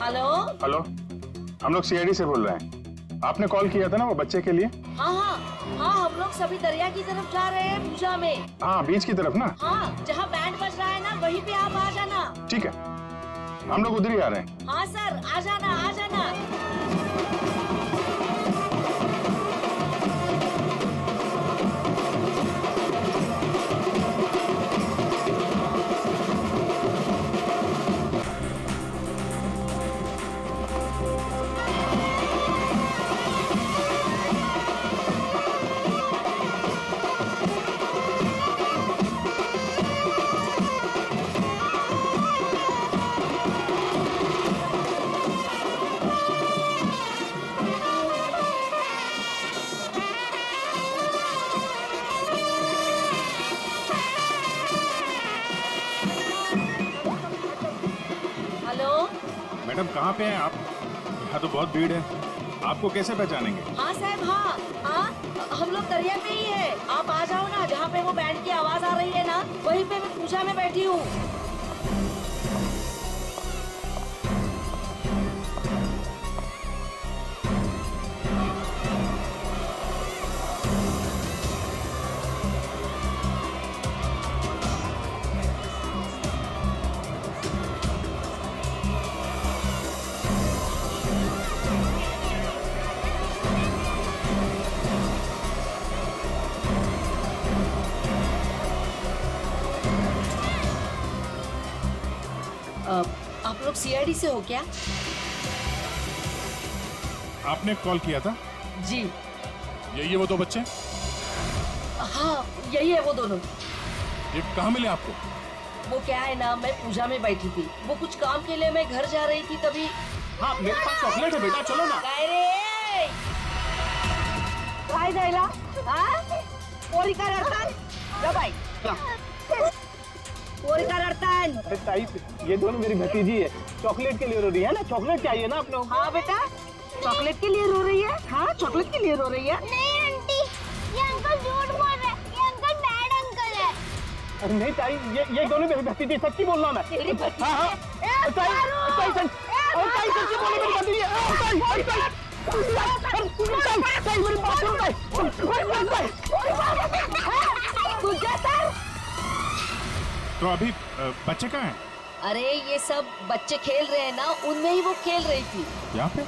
Hello. Hello, हम लोग CID से बोल रहे हैं। आपने कॉल किया था ना वो बच्चे के लिए? हाँ हाँ हाँ, हम लोग सभी दरिया की तरफ जा रहे हैं पूजा में। हाँ, बीच की तरफ ना? हाँ, जहाँ बैंड बज रहा है ना वहीं पे आप आ जाना। ठीक है, हम लोग उधर ही आ रहे हैं। हाँ सर, आ जाना आ जाना। मैडम कहाँ पे हैं आप? यहाँ तो बहुत भीड़ है, आपको कैसे पहचानेंगे? हाँ साहब, हाँ हाँ, हम लोग दरिया पे ही है। आप आ जाओ ना, जहाँ पे वो बैंड की आवाज आ रही है ना वहीं पे मैं पूजा में बैठी हूँ। आप लोग सीआईडी से हो क्या? आपने कॉल किया था? जी। यही है वो दो बच्चे? हाँ, यही है वो दोनों। ये कहाँ मिले आपको? वो क्या है ना, मैं पूजा में बैठी थी, वो कुछ काम के लिए मैं घर जा रही थी तभी। हाँ, मेरे पास चॉकलेट है बेटा, चलो ना। काय द्यायला? हाँ? पोरी का रडतान? जा बाई, जा। पोरी का रडतान? अरे ताई, ये दोनों मेरी भतीजी है, चॉकलेट के लिए रो रही है ना, चॉकलेट चाहिए ना आप लोग। हाँ बेटा, चॉकलेट के लिए रो रही है? हाँ, चॉकलेट के लिए रो रही है? नहीं आंटी, ये अंकल झूठ बोल रहे हैं, ये अंकल बैड अंकल है। अरे नहीं ताई, ये दोनों मेरी भतीजी, सच्ची बोल रहा मैं। तेरी भतीजी? हाँ हाँ, ताई ताई सच्ची बोलो, मेरी भतीजी है। ताई ताई मेरी बात सुनो ताई। तुझे सर? तो अभी बच्चे कहाँ हैं? अरे ये सब बच्चे खेल रहे हैं ना, उनमें ही वो खेल रही थी। यहाँ पे?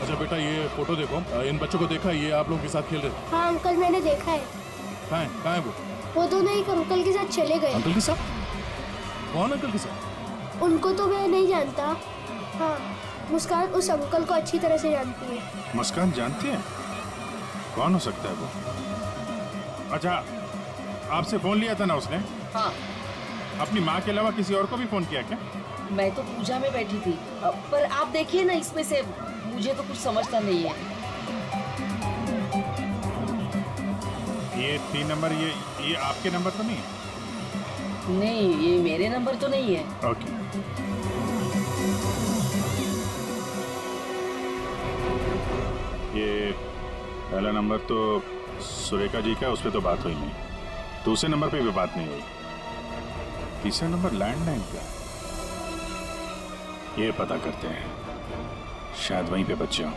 अच्छा बेटा, ये फोटो देखो, इन बच्चों को देखा, ये आप लोगों के साथ खेल रहे थे? हाँ अंकल, मैंने देखा है। कहाँ है वो दोनों एक अंकल के साथ चले गए। अंकल के साथ? कौन अंकल के साथ? उनको तो मैं नहीं जानता। हाँ, मुस्कान उस अंकल को अच्छी तरह से जानती है। मुस्कान जानती है? कौन हो सकता है वो? अच्छा, आपसे फोन लिया था ना उसने? हाँ। अपनी माँ के अलावा किसी और को भी फोन किया क्या? मैं तो पूजा में बैठी थी, पर आप देखिए ना, इसमें से मुझे तो कुछ समझता नहीं है। ये 3 नंबर, ये आपके नंबर तो नहीं है? नहीं, ये मेरे नंबर तो नहीं है। ओके। ये पहला नंबर तो सुरेखा जी का, उस पर तो बात हुई नहीं। दूसरे नंबर पे भी बात नहीं हुई। तीसरा नंबर लैंडलाइन का, ये पता करते हैं, शायद वहीं पे बच्चे हों।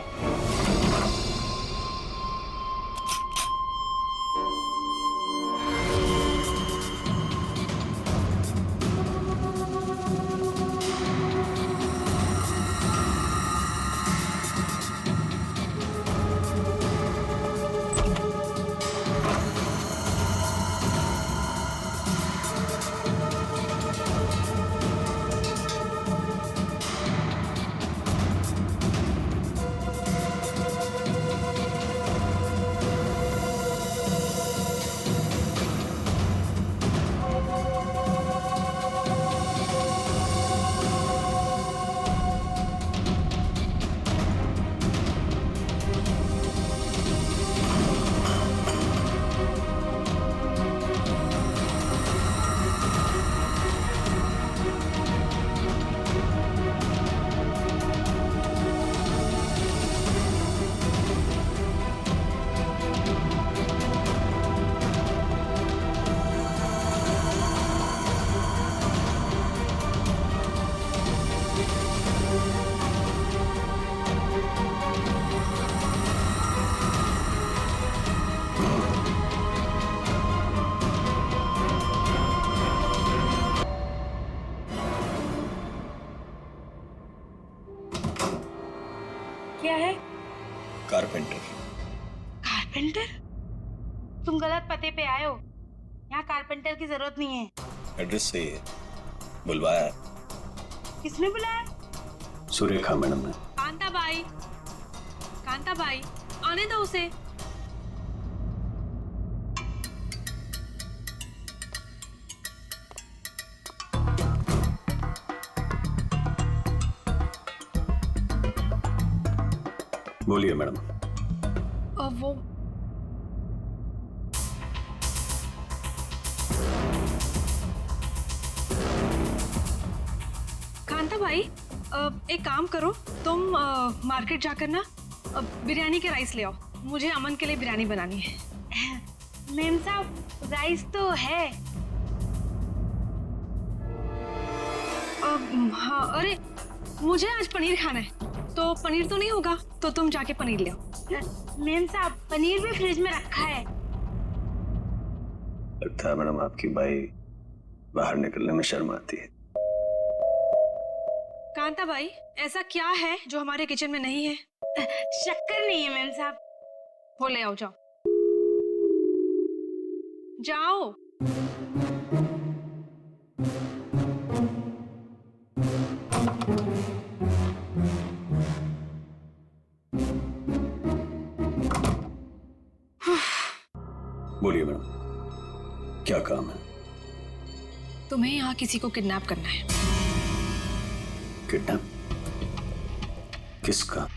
क्या है? कारपेंटर। कारपेंटर? तुम गलत पते पे आए हो। यहाँ कारपेंटर की जरूरत नहीं है। एड्रेस सही है, बुलवाया। किसने बुलाया? सुरेखा मैडम ने। कांता बाई, आने दो उसे। बोलिए मैडम। वो कांता भाई, एक काम करो, तुम मार्केट जाकर ना बिरयानी के राइस ले आओ। मुझे अमन के लिए बिरयानी बनानी है। मैम साहब, राइस तो है। हाँ, अरे मुझे आज पनीर खाना है, तो पनीर तो नहीं होगा, तो तुम जाके पनीर ले आओ। मैम साहब, पनीर भी फ्रिज में रखा है। लगता है मैडम आपकी बाई बाहर निकलने में शर्म आती है। कांता भाई, ऐसा क्या है जो हमारे किचन में नहीं है? शक्कर नहीं है मैम साहब। वो ले आओ, जाओ जाओ। बोलिए मैडम, क्या काम है? तुम्हें यहाँ किसी को किडनैप करना है। किडनैप? किसका?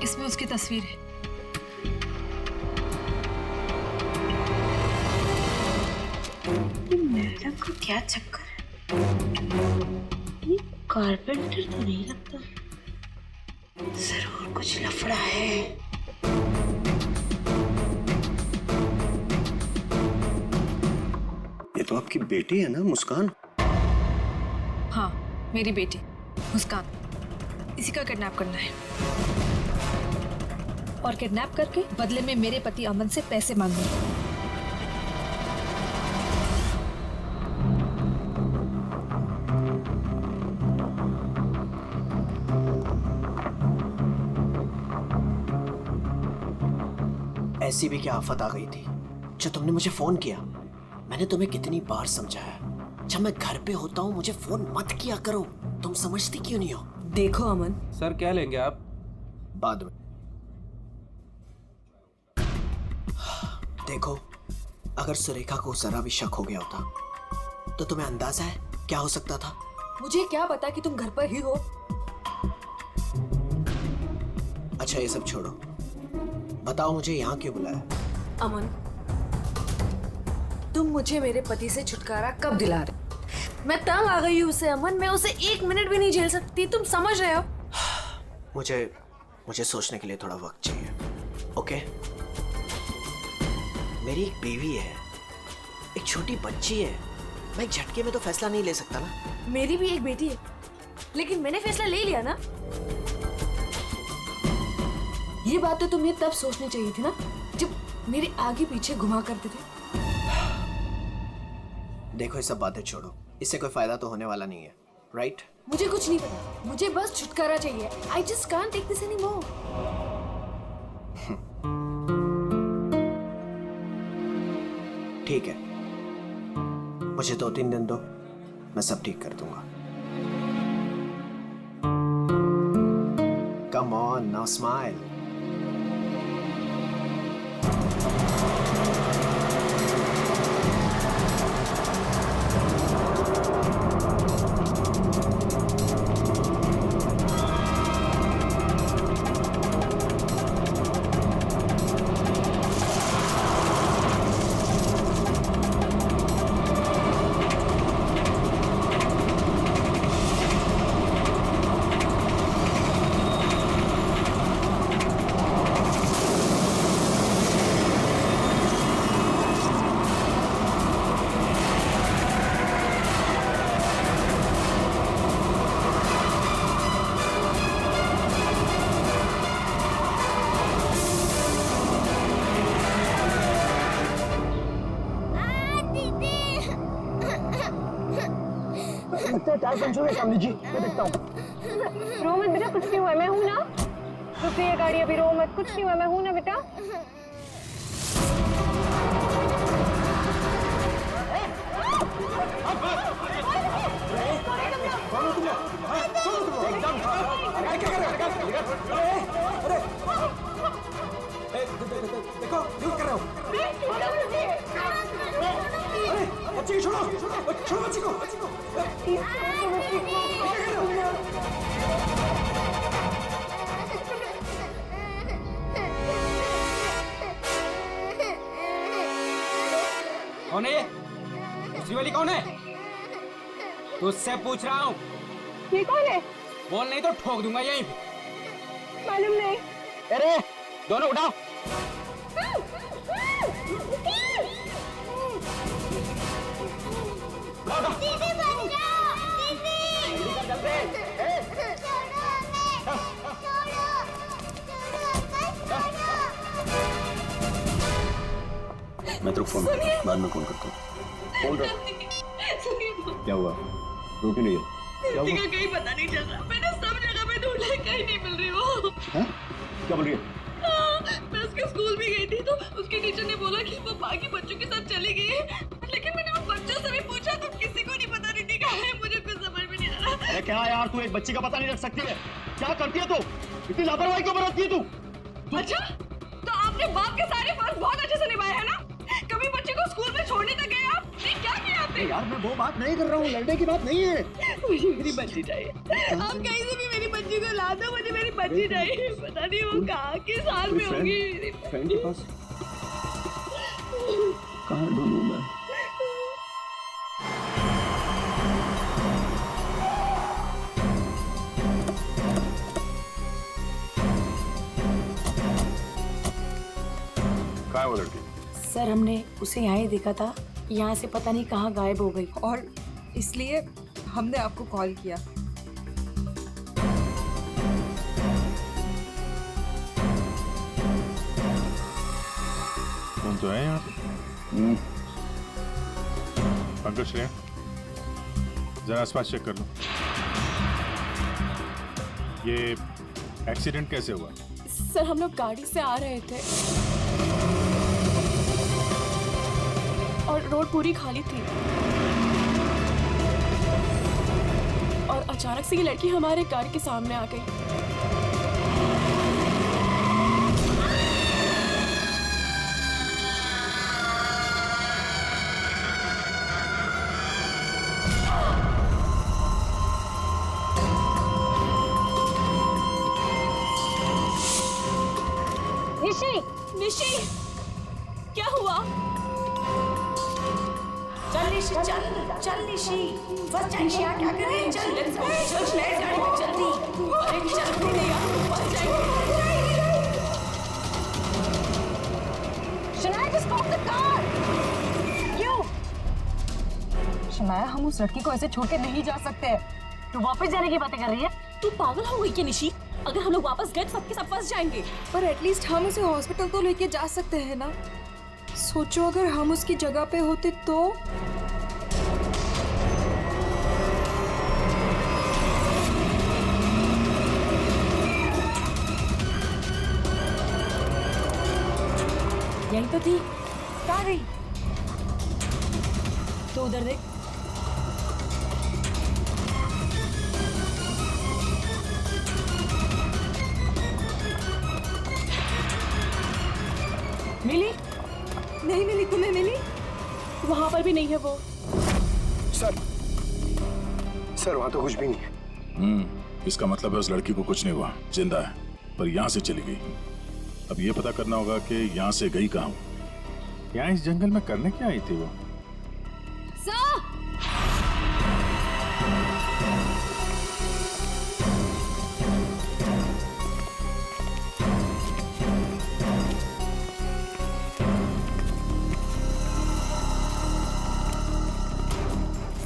इसमें उसकी तस्वीर है। मैडम को क्या चक्कर है? ये कारपेंटर तो नहीं लगता। जरूर कुछ लफड़ा है। ये तो आपकी बेटी है ना, मुस्कान? हाँ, मेरी बेटी मुस्कान। इसी का किडनैप करना है और किडनैप करके बदले में मेरे पति अमन से पैसे मांगने। ऐसी भी क्या आफत आ गई थी जो तुमने मुझे फोन किया? मैंने तुम्हें कितनी बार समझाया, जब मैं घर पे होता हूँ मुझे फोन मत किया करो। तुम समझती क्यों नहीं हो? देखो अमन, सर क्या लेंगे आप? बाद में। देखो, अगर सुरेखा को जरा भी शक हो गया होता तो तुम्हें अंदाजा है क्या हो सकता था? मुझे क्या पता कि तुम घर पर ही हो। अच्छा ये सब छोड़ो, बताओ मुझे यहाँ क्यों बुलाया? अमन, तुम मुझे मेरे पति से छुटकारा कब दिला रहे? मैं तंग आ गई हूँ उससे अमन, मैं उसे 1 मिनट भी नहीं झेल सकती, तुम समझ रहे हो? मुझे सोचने के लिए थोड़ा वक्त चाहिए, ओके? मेरी एक बीवी है, एक छोटी बच्ची है, मैं एक झटके में तो फैसला नहीं ले सकता ना। मेरी भी एक बेटी है, लेकिन मैंने फैसला ले लिया ना। ये बात तो तुम्हें तब सोचनी चाहिए थी ना, जब मेरे आगे पीछे घुमा करते थे। देखो ये सब बातें छोड़ो, इससे कोई फायदा तो होने वाला नहीं है, राइट? मुझे कुछ नहीं पता, मुझे बस छुटकारा चाहिए। I just can't take this anymore. ठीक है, मुझे 2-3 दिन दो, मैं सब ठीक कर दूंगा। Come on, now smile. Tyre puncture हुआ, काम लीजिए, मैं देखता हूँ। रो मत बेटा, कुछ नहीं हुआ, मैं हूँ ना। रुक गई है गाड़ी, अभी रो मत, कुछ नहीं हुआ, मैं हूँ ना बेटा। देखो क्यों कर रहे हो? अरे बच्ची को छोड़ो, छोड़ो बच्ची को। कौन है ये? दूसरी वाली कौन है? तुझसे पूछ रहा हूँ। ये कौन है? बोल नहीं तो ठोक दूंगा यहीं पे। मालूम नहीं। अरे दोनों उठाओ। दीदी बच जाओ, दीदी। छोड़ो मैं तो फोन बाद में फोन करता हूँ। फोन रख। क्या हुआ? रो क्यों नहीं है? क्या हुआ? कहीं पता नहीं चल रहा, मैंने सब जगह पे ढूंढा, कहीं नहीं मिल रही वो। हाँ? क्या बोल रही है? मैं उसके स्कूल भी गई थी तो उसके टीचर ने बोला कि वो बाकी बच्चों के साथ चली गई है, लेकिन मैंने उन बच्चों से भी पूछा तो किसी को नहीं पता दीदी कहाँ है, मुझे कुछ समझ में नहीं आ रहा। अरे क्या यार, तू एक बच्ची का पता नहीं रख सकती है? क्या करती है तू? इतनी लापरवाही क्यों बरतती है तू? अच्छा, तो आपने बाप के सारे फर्ज बहुत अच्छे से निभाए हैं ना? कभी बच्चे को स्कूल में छोड़ने तक गए आप? नहीं, क्या किया आपने? यार मैं वो बात नहीं कर रहा हूँ, लड़ने की बात नहीं है। मुझे मेरी बच्ची चाहिए, आप कहीं से भी मेरी बच्ची को ला दो, मुझे मेरी बच्ची चाहिए। पता नहीं वो कहाँ किस हाल में होगी। फ्रेंड के पास कहाँ ढूंढूं मैं? कहाँ है वो लड़की? सर हमने उसे यहाँ ही देखा था, यहाँ से पता नहीं कहाँ गायब हो गई। और इसलिए हमने आपको कॉल किया। फोन तो है यहाँ पे। पंकज श्रेया, जरा आसपास चेक कर लो। ये एक्सीडेंट कैसे हुआ? सर हम लोग गाड़ी से आ रहे थे और रोड पूरी खाली थी और अचानक से ये लड़की हमारे कार के सामने आ गई। निशी, निशी, क्या हुआ? चल निशी, चल चल निशी, फर्स्ट निशी क्या कर रही है? चल लेट्स गो, चल लेट्स गो जल्दी। अरे चल नहीं यार, बच जाएंगे। Shanaya, just stop the car. क्यों? शनाया, हम उस लड़की को ऐसे छोड़ के नहीं जा सकते। तू वापस जाने की बातें कर रही है? तू पागल हो गई क्या निशी? अगर हम लोग वापस गए तो सबके सब फंस जाएंगे। पर एटलीस्ट हम उसे हॉस्पिटल तो लेके जा सकते हैं ना। सोचो अगर हम उसकी जगह पे होते तो। यही तो थी, कहाँ गई? तो उधर देख। मिली? नहीं मिली, तुम्हें मिली? वहां पर भी नहीं है वो। सर वहां तो कुछ भी नहीं है। इसका मतलब है उस लड़की को कुछ नहीं हुआ, जिंदा है, पर यहाँ से चली गई। अब ये पता करना होगा कि यहाँ से गई कहाँ। यहाँ इस जंगल में करने क्या आई थी वो?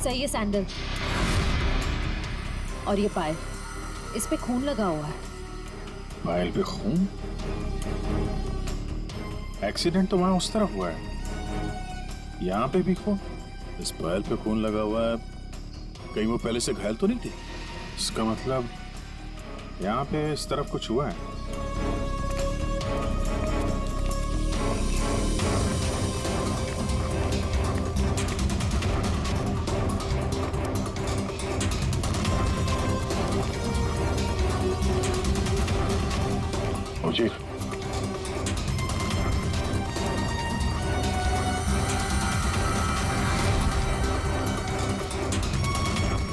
सही है सैंडल। और ये पायल, इस पे खून लगा हुआ है। पायल पे खून? एक्सीडेंट तो वहां उस तरफ हुआ है, यहाँ पे भी खून। इस पायल पे खून लगा हुआ है, कहीं वो पहले से घायल तो नहीं थी? इसका मतलब यहाँ पे इस तरफ कुछ हुआ है। चीफ,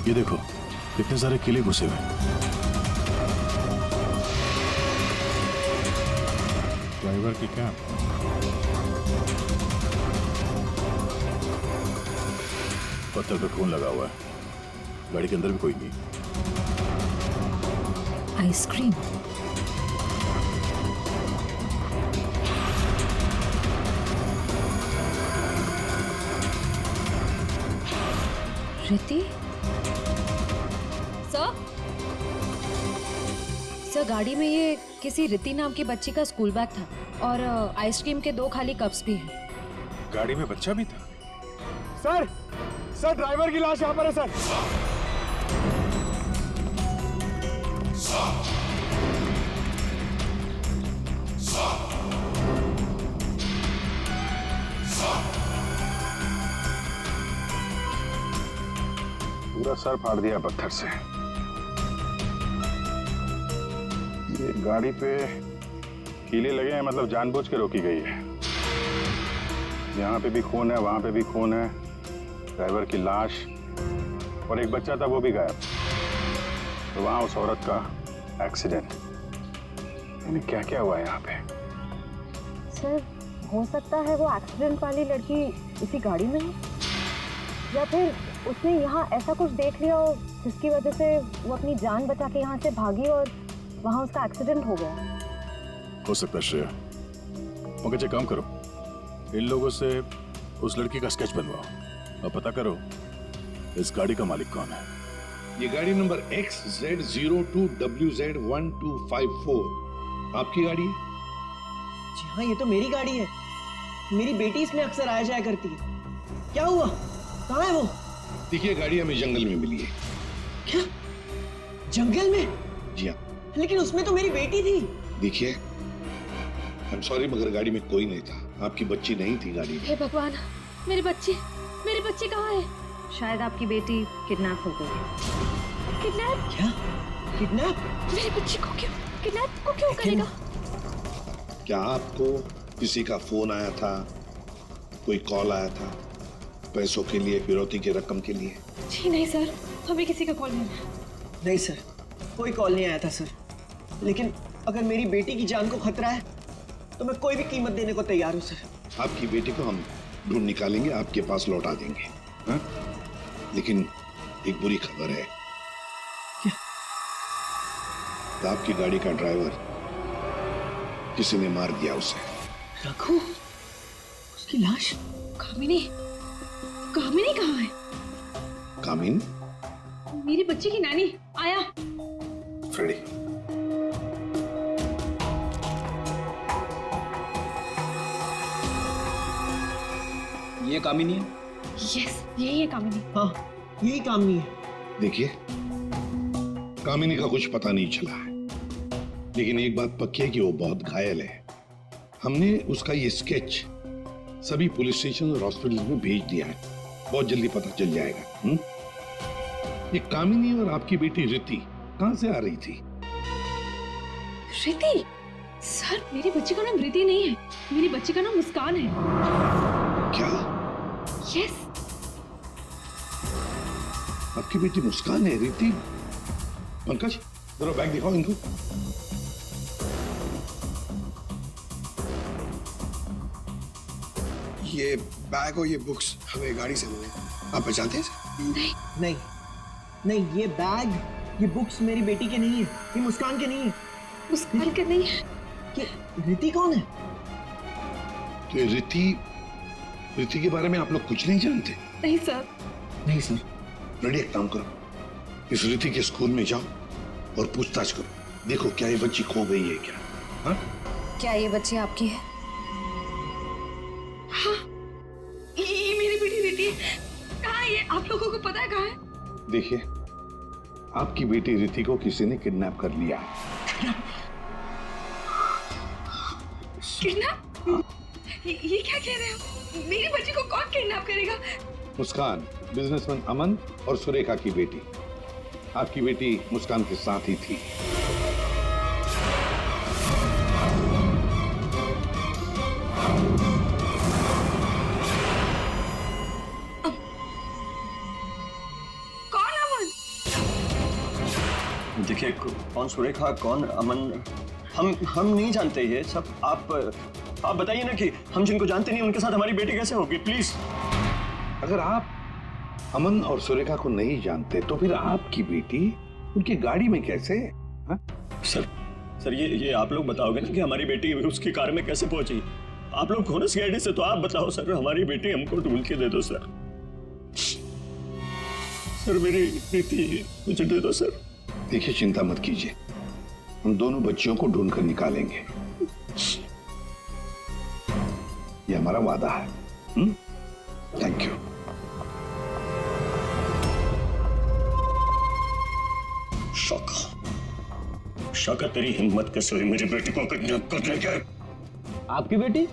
ये देखो कितने सारे किले घुसे हुए। ड्राइवर की क्या? पत्थर पे खून लगा हुआ है। गाड़ी के अंदर भी कोई नहीं। आइसक्रीम। रिति? सर गाड़ी में ये किसी रिति नाम की बच्ची का स्कूल बैग था और आइसक्रीम के 2 खाली कप्स भी हैं। गाड़ी में बच्चा भी था? सर ड्राइवर की लाश यहाँ पर है सर। पूरा सर फाड़ दिया पत्थर से। ये गाड़ी पे कीले लगे हैं, मतलब जानबूझ के रोकी गई है। यहाँ पे भी खून है, वहां पे भी खून है, ड्राइवर की लाश और एक बच्चा था वो भी गायब। तो वहां उस औरत का एक्सीडेंट। यानी क्या क्या हुआ यहाँ पे? सर हो सकता है वो एक्सीडेंट वाली लड़की इसी गाड़ी में है, या फिर उसने यहाँ ऐसा कुछ देख लिया हो जिसकी वजह से वो अपनी जान बचा के यहाँ से भागी और वहाँ उसका एक्सीडेंट हो गया। हो सकता है श्रेया। मगर एक काम करो, इन लोगों से उस लड़की का स्केच बनवाओ और पता करो इस गाड़ी का मालिक कौन है। ये गाड़ी नंबर XZ02WZ1254 आपकी गाड़ी है? जी हाँ, ये तो मेरी गाड़ी है। मेरी बेटी इसमें अक्सर आया जाया करती है। क्या हुआ? कहाँ है वो? देखिए, गाड़ी हमें जंगल में मिली है। क्या? जंगल में? जी हाँ। लेकिन उसमें तो मेरी बेटी थी। देखिए, आई एम सॉरी मगर गाड़ी में कोई नहीं था। आपकी बच्ची नहीं थी गाड़ी में। हे भगवान, मेरी बच्ची कहाँ है? शायद आपकी बेटी किडनैप हो गई। किडनैप? क्या? किडनैप? मेरी बच्ची को क्यों करेगा? क्या आपको किसी का फोन आया था, कोई कॉल आया था पैसों के लिए, फिरौती की रकम के लिए? जी नहीं सर, हमें किसी का कॉल नहीं आया। नहीं सर, कोई कॉल नहीं आया था सर। लेकिन अगर मेरी बेटी की जान को खतरा है तो मैं कोई भी कीमत देने को तैयार हूँ सर। आपकी बेटी को हम ढूंढ निकालेंगे, आपके पास लौटा देंगे। हाँ? लेकिन एक बुरी खबर है। क्या? आपकी गाड़ी का ड्राइवर किसी ने मार दिया उसे। रघु? उसकी लाश? कामिनी कहाँ है? कामिनी? मेरी बच्ची की नानी आया। फ्रेडी, ये कामिनी है? यस, यही है कामिनी। हाँ, यही कामिनी है। देखिए, कामिनी का कुछ पता नहीं चला है, लेकिन एक बात पक्की है कि वो बहुत घायल है। हमने उसका ये स्केच सभी पुलिस स्टेशन और हॉस्पिटल में भेज दिया है। बहुत जल्दी पता चल जाएगा। ये कामिनी और आपकी बेटी रिति कहां से आ रही थी? रिति? सर, मेरी बच्ची का नाम रिति नहीं है, मेरी बच्ची का नाम मुस्कान है। क्या? यस। आपकी बेटी मुस्कान है? रिति? पंकज, जरा बैग दिखाओ इनको। ये बैग और ये बुक्स हमें गाड़ी से मिले। आप पहचानते हैं? नहीं, ये बैग, ये बुक्स मेरी बेटी के नहीं है, ये मुस्कान के नहीं है। मुस्कान के नहीं है? कि रिति कौन है? तो रिति के बारे में आप लोग कुछ नहीं जानते? नहीं सर। नहीं सर। रेडी, एक काम करो, इस रिति के स्कूल में जाओ और पूछताछ करो, देखो क्या ये बच्ची खो गई है क्या? हाँ? क्या ये बच्ची आपकी है? हाँ, ये मेरी बेटी रिति है। कहाँ है ये? आप लोगों को पता है कहाँ है? देखिए, आपकी बेटी रिति को किसी ने किडनैप कर लिया है। किडनैप? ये क्या कह रहे हो? मेरी बच्ची को कौन किडनैप करेगा? मुस्कान, बिजनेसमैन अमन और सुरेखा की बेटी। आपकी बेटी मुस्कान के साथ ही थी। कौन अमन? देखिए, कौन सुरेखा, कौन अमन, हम नहीं जानते ये सब। आप बताइए ना कि हम जिनको जानते नहीं उनके साथ हमारी बेटी कैसे होगी, प्लीज। अगर आप अमन और सुरेखा को नहीं जानते तो फिर आपकी बेटी उनकी गाड़ी में कैसे? हा? सर ये आप लोग बताओगे ना कि हमारी बेटी उसकी कार में कैसे पहुंची? आप लोग हो ना सीआईडी से, तो आप बताओ सर, हमारी बेटी हमको ढूंढ के दे दो सर। सर मेरी बेटी मुझे दे दो सर। देखिए, चिंता मत कीजिए, हम दोनों बच्चियों को ढूंढ कर निकालेंगे। ये हमारा वादा है। Thank you. शौका, तेरी हिम्मत कैसे हुई मेरी बेटी को किडनैप करने की? आपकी बेटी?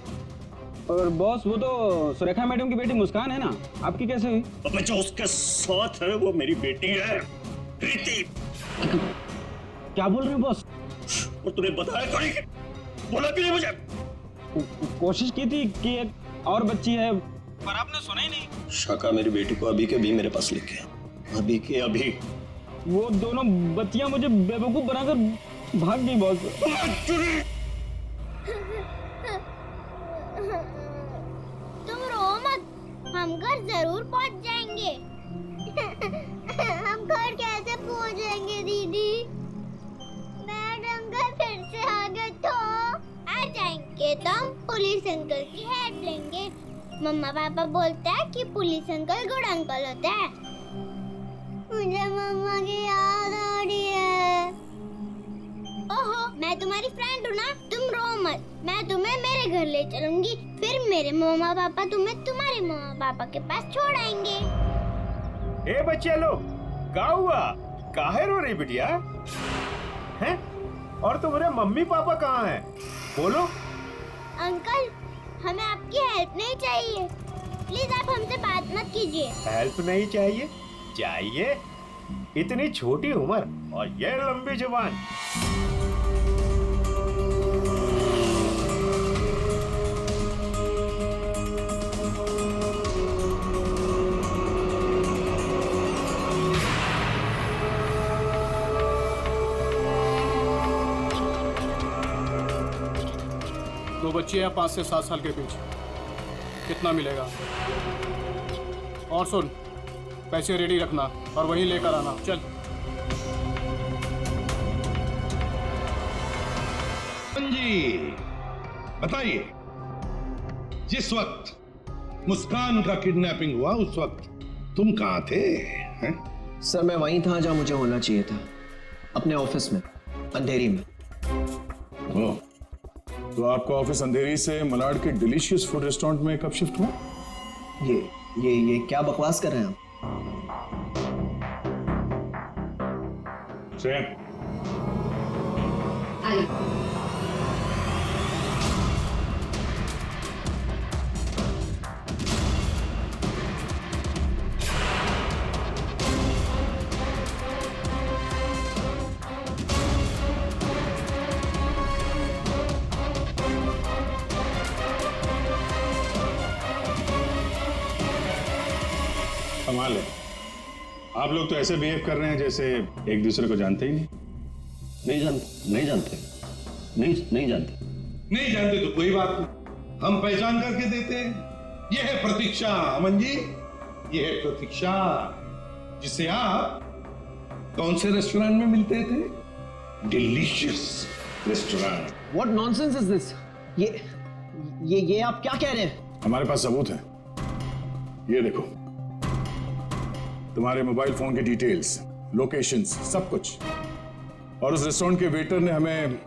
और बॉस, वो तो सुरेखा मैडम की बेटी मुस्कान है ना, आपकी कैसे हुई? अब जो उसके साथ है वो मेरी बेटी है, रिति। क्या बोल रहे हैं बॉस? और तूने बताया क्यों नहीं? बोला क्यों नहीं मुझे? कोशिश की थी कि एक और बच्ची है, पर आपने सुना ही नहीं। शाका, मेरी बेटी को अभी के अभी मेरे पास लेके अभी के अभी। वो दोनों बच्चियां मुझे बेवकूफ बनाकर भाग गई बॉस। तुम रो मत, हम घर जरूर पहुंच जाएंगे। हम घर कैसे पहुंचेंगे दीदी? मैडम घर फिर से आ गए तो आ जाएंगे तो हम पुलिस अंकल की हेल्प लेंगे। मम्मा पापा बोलते हैं कि पुलिस अंकल गुड अंकल होता है। मुझे मम्मा की याद आ रही है। ओहो, मैं तुम्हारी फ्रेंड हूँ ना, तुम रो मत। मैं तुम्हें मेरे घर ले चलूंगी, फिर मेरे मम्मा पापा तुम्हें तुम्हारे मम्मा पापा के पास छोड़ आएंगे। ए बच्चे लोग, क्या हुआ? काहे रो रही बिटिया? हैं? और तुम्हारे मम्मी पापा कहाँ हैं? बोलो। अंकल, हमें आपकी हेल्प नहीं चाहिए, प्लीज आप हमसे बात मत कीजिए। हेल्प नहीं चाहिए? चाहिए? इतनी छोटी उम्र और ये लंबी जुबान। दो बच्चे हैं 5 से 7 साल के बीच, कितना मिलेगा? और सुन, पैसे रेडी रखना और वहीं लेकर आना। चल। जी बताइए, जिस वक्त मुस्कान का किडनैपिंग हुआ उस वक्त तुम कहाँ थे? हैं? सर मैं वहीं था जहाँ मुझे होना चाहिए था, अपने ऑफिस में, अंधेरी में। ओह, तो आपका ऑफिस अंधेरी से मलाड के डिलीशियस फूड रेस्टोरेंट में कब शिफ्ट हुआ? ये क्या बकवास कर रहे हैं आप? कमाल है, आप लोग तो ऐसे बिहेव कर रहे हैं जैसे एक दूसरे को जानते ही नहीं। नहीं जानते नहीं जानते तो कोई बात नहीं, हम पहचान करके देते हैं। ये है प्रतीक्षा अमन जी, ये है प्रतीक्षा, जिसे आप कौन से रेस्टोरेंट में मिलते थे? Delicious restaurant. What nonsense is this? ये आप क्या कह रहे हैं? हमारे पास सबूत है, ये देखो, तुम्हारे मोबाइल फोन की डिटेल्स, लोकेशंस, सब कुछ। और उस रेस्टोरेंट के वेटर ने हमें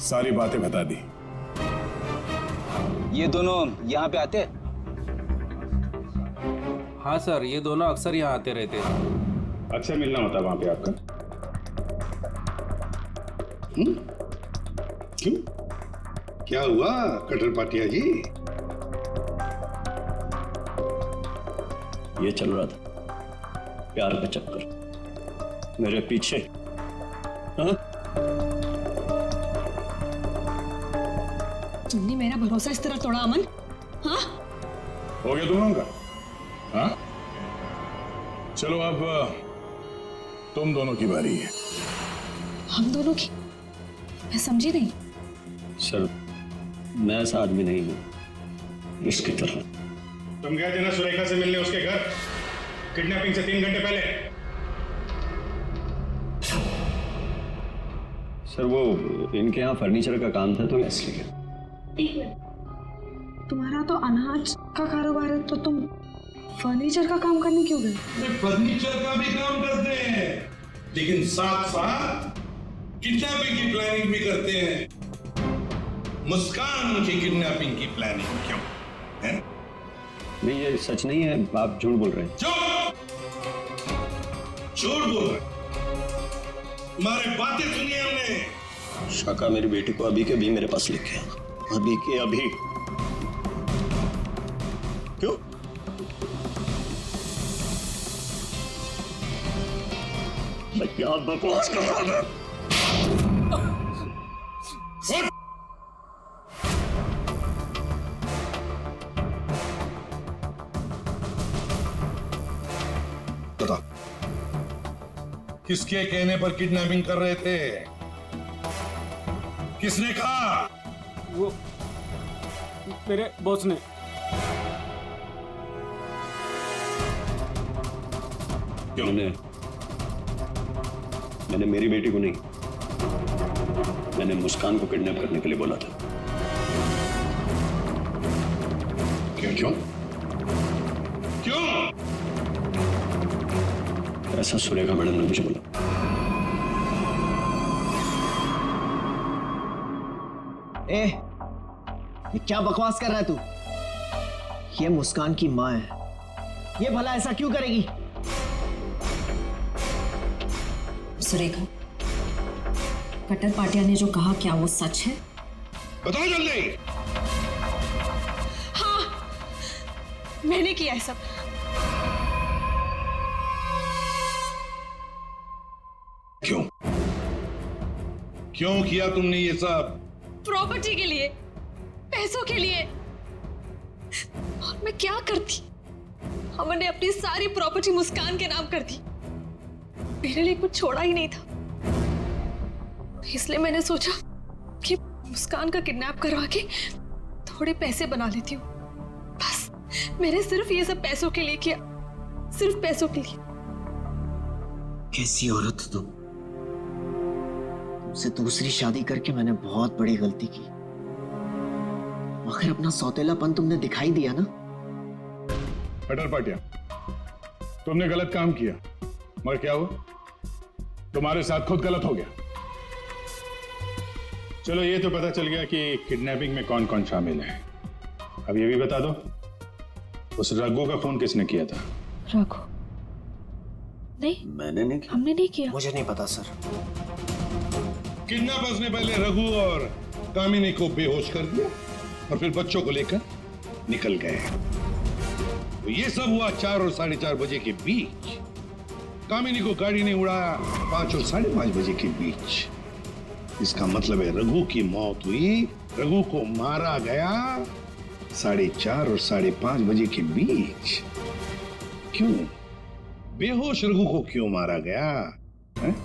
सारी बातें बता दी। ये दोनों यहाँ पे आते? हाँ सर, ये दोनों अक्सर यहाँ आते रहते हैं। अक्सर मिलना होता वहां पे आपका? क्यों, क्या हुआ कटर पाटिया जी? ये चल रहा था प्यार का चक्कर मेरे पीछे। हाँ? तुमने मेरा भरोसा इस तरह तोड़ा अमन? हाँ? हो गया तुम लोगों का? हाँ? चलो अब तुम दोनों की बारी है। हम दोनों की? मैं समझी नहीं। सर मैं ऐसा आदमी नहीं हूं इसकी तरह। तुम गए थे ना सुरेखा से मिलने उसके घर किडनैपिंग से 3 घंटे पहले? सर वो इनके यहाँ फर्नीचर का काम था तो इसलिए। एक मिनट, तुम्हारा तो अनाज का कारोबार है तो तुम फर्नीचर का काम करने क्यों गए? फर्नीचर का भी काम करते हैं लेकिन साथ साथ किडनैपिंग की प्लानिंग भी करते हैं। मुस्कान की किडनैपिंग की प्लानिंग क्यों है? नहीं ये सच नहीं है, आप झूठ बोल रहे हैं। झूठ बोल रहे हैं? हमारे बातें सुनी हमने। शाका मेरी बेटी को अभी के अभी मेरे पास लेके आया, अभी के अभी। क्यों? मैं क्या बकवास कर रहा था? बता, किसके कहने पर किडनैपिंग कर रहे थे? किसने कहा? वो मेरे बॉस ने। क्यों? मैंने मेरी बेटी को नहीं, मैंने मुस्कान को किडनैप करने के लिए बोला था। क्यों? क्यों? ऐसा सुरेखा मैडम ने मुझे बोला। ये क्या बकवास कर रहा है तू? ये मुस्कान की माँ है, ये भला ऐसा क्यों करेगी? सुरेखा, कटर पाटिया ने जो कहा क्या वो सच है? बताओ जल्दी। हाँ, मैंने किया है सब। क्यों? क्यों किया तुमने ये सब? प्रॉपर्टी के लिए, पैसों के लिए। और मैं क्या करती? हमने अपनी सारी प्रॉपर्टी मुस्कान के नाम कर दी। मेरे लिए कुछ छोड़ा ही नहीं था, इसलिए मैंने सोचा कि मुस्कान का किडनैप करवा के थोड़े पैसे बना लेती हूँ। बस मैंने सिर्फ ये सब पैसों के लिए किया, सिर्फ पैसों के लिए। कैसी औरत हो तुम? तुमसे दूसरी शादी करके मैंने बहुत बड़ी गलती की। आखिर अपना सौतेलापन तुमने दिखाई दिया ना। कटर पाटिया, तुमने गलत काम किया, मगर क्या हुआ? तुम्हारे साथ खुद गलत हो गया। चलो ये तो पता चल गया कि किडनैपिंग में कौन कौन शामिल है। अब ये भी बता दो, उस रघु का फोन किसने किया था? रघु? नहीं, मैंने नहीं किया। हमने नहीं किया। मुझे नहीं पता सर। किडनैपर्स ने पहले रघु और कामिनी को बेहोश कर दिया और फिर बच्चों को लेकर निकल गए। तो ये सब हुआ 4 और 4:30 बजे के बीच। कामिनी को गाड़ी ने उड़ाया 5 और 5:30 बजे के बीच। इसका मतलब है रघु की मौत हुई, रघु को मारा गया 4:30 और 5:30 बजे के बीच। क्यों? बेहोश रघु को क्यों मारा गया है?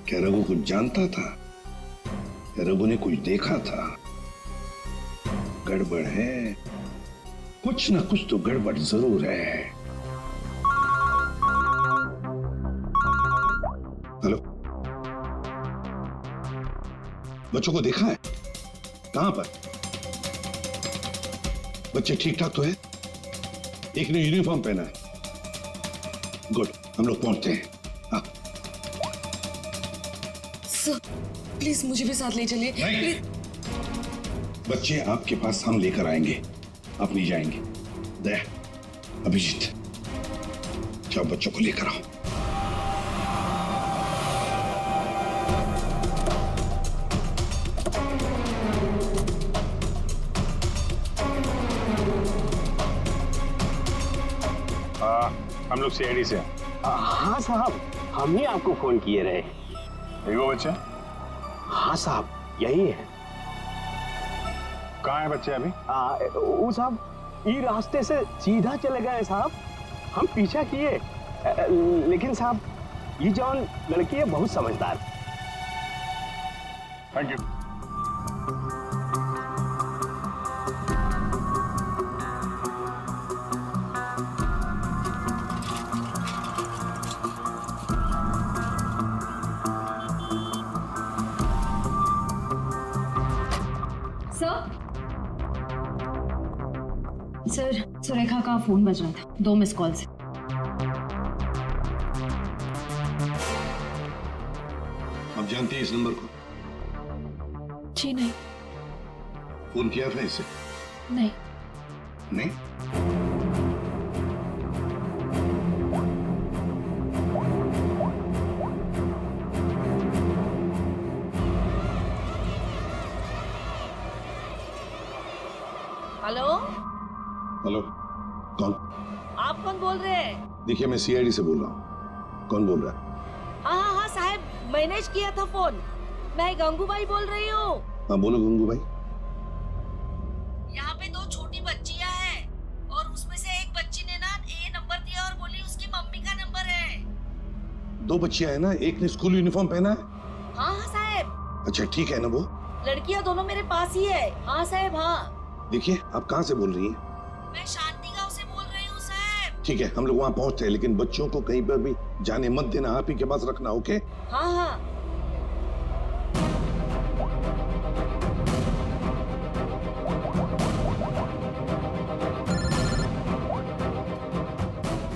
क्या रघु कुछ जानता था? क्या रघु ने कुछ देखा था? गड़बड़ है, कुछ ना कुछ तो गड़बड़ जरूर है। हेलो, बच्चों को देखा है? कहां पर? बच्चे ठीक ठाक तो है? एक ने यूनिफॉर्म पहना है। गुड, हम लोग पहुंचते हैं। हाँ। सर, प्लीज मुझे भी साथ ले चलिए। नहीं, बच्चे आपके पास हम लेकर आएंगे, आप नहीं जाएंगे। दया, अभिजीत, जाओ बच्चों को लेकर आओ। हम लोग सीआईडी से हैं। हाँ साहब, हम ही आपको फोन किए रहे। ये वो बच्चे? हाँ साहब, यही है। कहाँ है बच्चे अभी? वो साहब ये रास्ते से सीधा चले गए साहब। हम पीछा किए, लेकिन साहब ये जौन लड़की है बहुत समझदार। Thank you. सर, सुरेखा का फोन बज रहा था, 2 मिस कॉल से। आप जानती हैं इस नंबर को? जी नहीं। फोन किया था इसे? नहीं। नहीं? हेलो, हेलो, कौन? आप कौन बोल रहे हैं? देखिए, मैं सीआईडी से बोल रहा हूँ। कौन बोल रहा है? हाँ साहब, मैंने किया था फोन। मैं गंगूबाई बोल रही हूँ। हाँ बोलो गंगू भाई। यहाँ पे 2 छोटी बच्चियाँ हैं और उसमें से एक बच्ची ने ना ये नंबर दिया और बोली उसकी मम्मी का नंबर है। 2 बच्चियां हैं ना, एक ने स्कूल यूनिफॉर्म पहना है। हाँ साहब। अच्छा ठीक है ना वो? लड़कियाँ दोनों मेरे पास ही है। हाँ साहब, हाँ। देखिए, आप कहाँ से बोल रही हैं? मैं शांति गांव से बोल रही हूँ साहब। ठीक है, हम लोग वहाँ पहुँचते हैं, लेकिन बच्चों को कहीं पर भी जाने मत देना, आप ही के पास रखना, ओके? हाँ हाँ।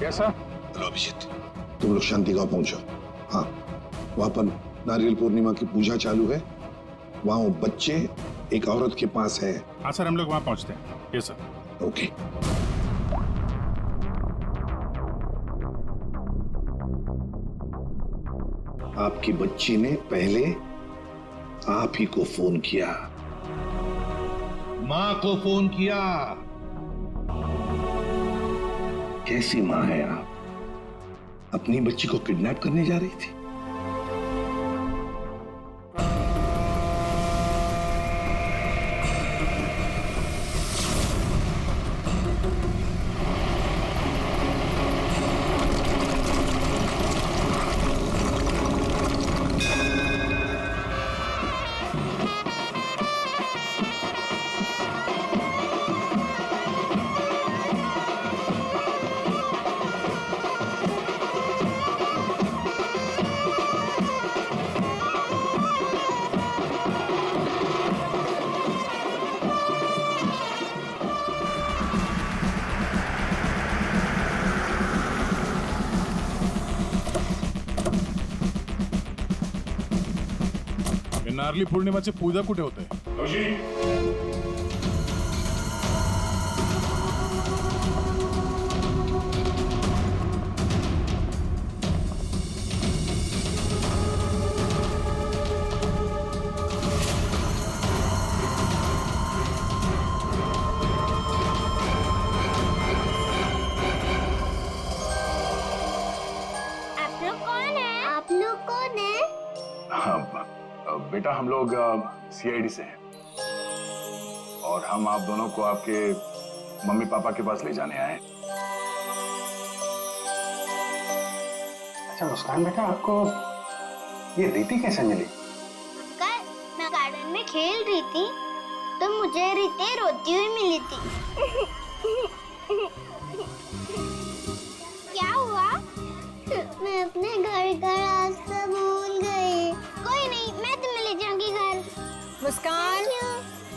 कैसा? हेलो अभिजीत, तुम लोग शांति गांव पहुंचो। हाँ, वहाँ पर नारियल पूर्णिमा की पूजा चालू है। वहाँ वो बच्चे एक औरत के पास है। हाँ सर, हम लोग वहाँ पहुँचते हैं। Yes sir. ओके। आपकी बच्ची ने पहले आप ही को फोन किया, माँ को फोन किया। कैसी माँ है आप? अपनी बच्ची को किडनैप करने जा रही थी। नारली पौर्णिमाची पूजा कुठे होते? आप लोग कौन है? आप लोग कौन है? हाँ बेटा, हम लोग सीआईडी से हैं और हम आप दोनों को आपके मम्मी पापा के पास ले जाने आए। अच्छा मुस्कान बेटा, आपको ये रीति कैसे मिली? कल मैं गार्डन में खेल रही थी तो मुझे रीति रोती हुई मिली थी। क्या हुआ? मैं अपने घर का रास्ता भूल गई। कोई नहीं, मैं तुम्हें ले जाऊंगी घर। मुस्कान,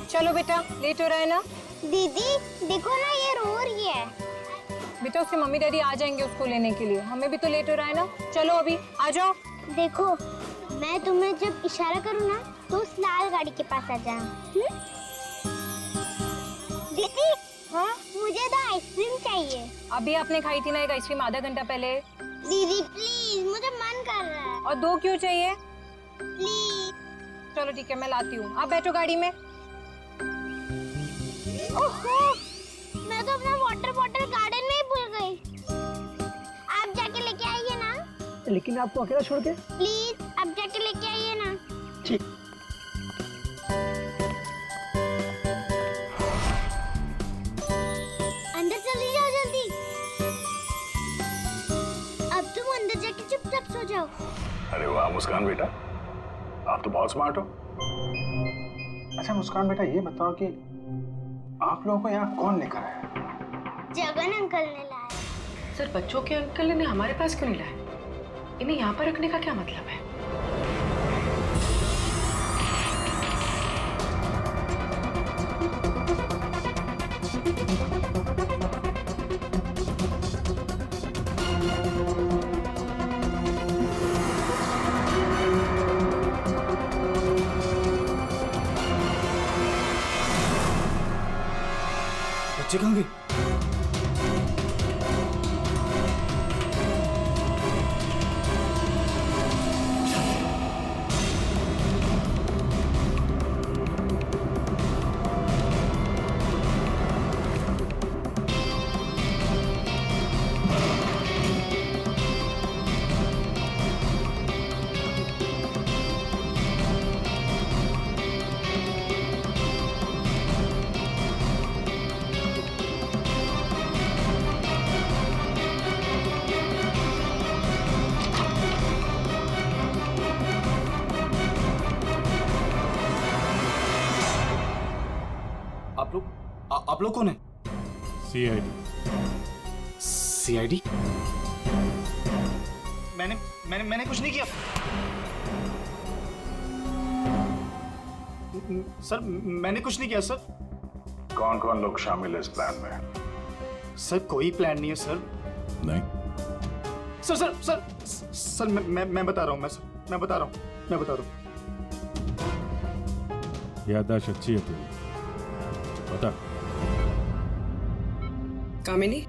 चलो बेटा, लेट हो रहा है ना? दीदी देखो ना, ये रो रही है। बेटा, उसके मम्मी डैडी आ जाएंगे उसको लेने के लिए, हमें भी तो लेट हो रहा है ना। चलो अभी आ जाओ। देखो, मैं तुम्हें जब इशारा करूँ ना तो उस लाल गाड़ी के पास आ जाना। दीदी, हाँ मुझे तो आइसक्रीम चाहिए। अभी आपने खाई थी ना एक आइसक्रीम आधा घंटा पहले। दीदी प्लीज, मुझे मन कर रहा है। और 2 क्यों चाहिए? प्लीज। चलो ठीक है, मैं लाती हूँ, आप बैठो गाड़ी में। ओहो, मैं तो अपना वाटर बॉटल गार्डन में ही भूल गई। लेकिन आपको अकेला छोड़ के? प्लीज अब जाके लेके आइए ना। ठीक। अंदर चली जाओ जल्दी। अब तुम अंदर जाके चुपचाप सो जाओ। अरे वाह मुस्कान बेटा, आप तो बहुत स्मार्ट हो। अच्छा मुस्कान बेटा, ये बताओ कि आप लोगों को यहाँ कौन लेकर आया? जगन अंकल ने लाया। सर बच्चों के अंकल ने हमारे पास क्यों नहीं लाए? इन्हें यहाँ पर रखने का क्या मतलब है? बच्चे कहाँ गए? आप लोग कौन है? सीआईडी? मैंने कुछ नहीं किया सर, मैंने कुछ नहीं किया सर। कौन कौन लोग शामिल है इस प्लान में? सर कोई प्लान नहीं है सर। नहीं सर सर सर सर मैं बता रहा हूँ, मैं बता रहा हूँ। याददाश्त अच्छी है तेरी, बता। कामिनी,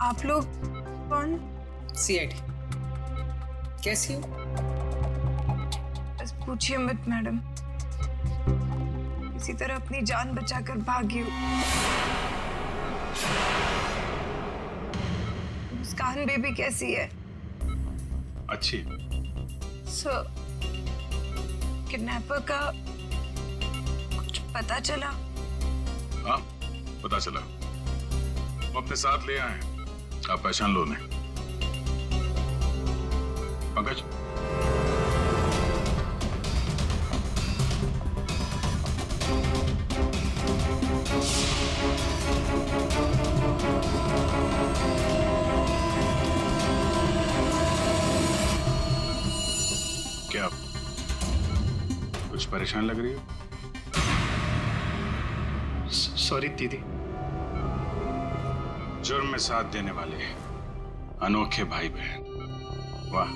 आप लोग कौन? सीआईडी। कैसी हो? बस पूछिए मत मैडम, इसी तरह अपनी जान बचाकर भागी हूँ। मुस्कान बेबी कैसी है? अच्छी। सर, किडनैपर का कुछ पता चला? हाँ पता चला, वो अपने साथ ले आए, आप पहचान लो उन्हें। पंकज, क्या कुछ परेशान लग रही हो? सॉरी दीदी। जुर्म में साथ देने वाले अनोखे भाई बहन, वाह।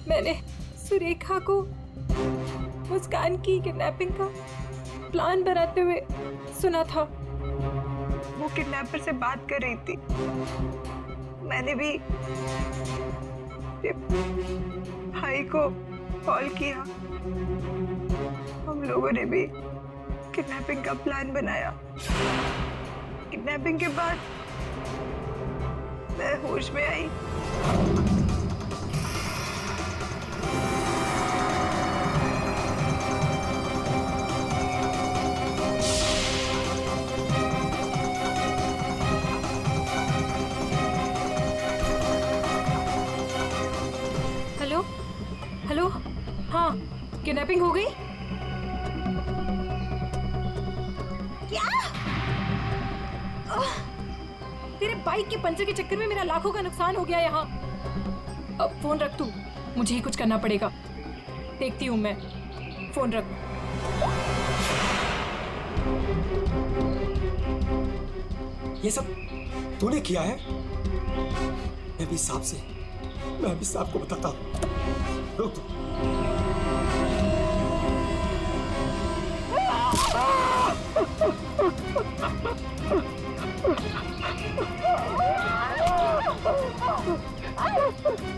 मैंने सुरेखा को मुस्कान की किडनैपिंग का प्लान बनाते हुए सुना था। वो किडनैपर से बात कर रही थी। मैंने भी भाई को कॉल किया। हम लोगों ने भी किडनैपिंग का प्लान बनाया। किडनैपिंग के बाद मैं होश में आई। हेलो हेलो, हाँ किडनैपिंग हो गई? क्या? तेरे बाइक के पंचर के चक्कर में मेरा लाखों का नुकसान हो गया यहाँ। अब फोन रख तू, मुझे ही कुछ करना पड़ेगा। देखती हूँ मैं, फोन रख। ये सब तूने किया है? मैं भी साहब को बताता हूँ। रुक तू।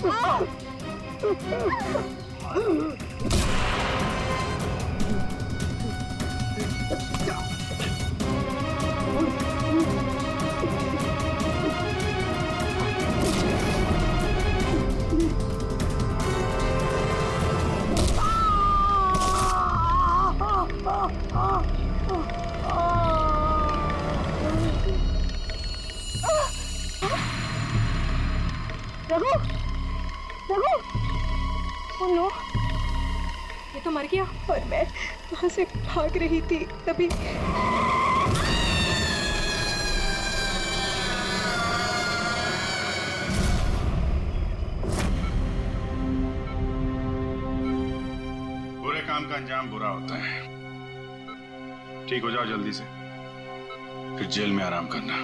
रघु, रघु, oh no, ये तो मर गया। और मैं वहां से भाग रही थी तभी बुरे काम का अंजाम बुरा होता है। ठीक हो जाओ जल्दी से, फिर जेल में आराम करना।